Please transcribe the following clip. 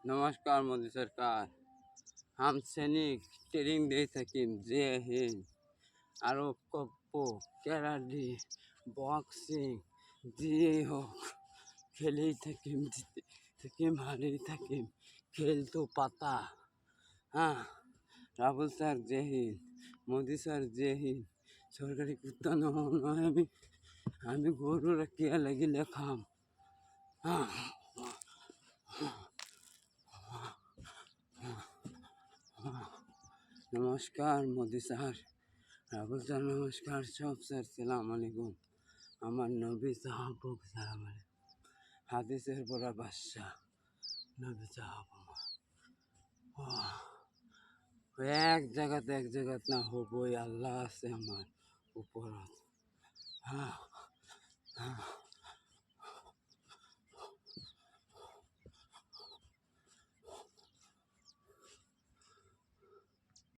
नमस्कार मोदी सरकार। हम सैनिक ट्रेनिंग दे सकिम जय हिंद आरो कप्पो कराटे बॉक्सिंग जे हो खेले थकिम जीते थकिम हारे थकिम खेल तो पाता। हाँ राहुल सर जय हिंद, मोदी सर जय हिंद। सरकारी कुत्ता नय আমি গরু রাখিয়া লাগিলে খাম। नमस्कार मोदी सर, राहुल सर नमस्कार, सब सर सलाम अलैकुम। আমার নবী সাহাবক সালাম আলাইকুম। হাদিসের বড় বাদশা নবী সাহাব এক জায়গাত না হবই, আল্লাহ আছে আমার উপর। হ্যাঁ হ্যাঁ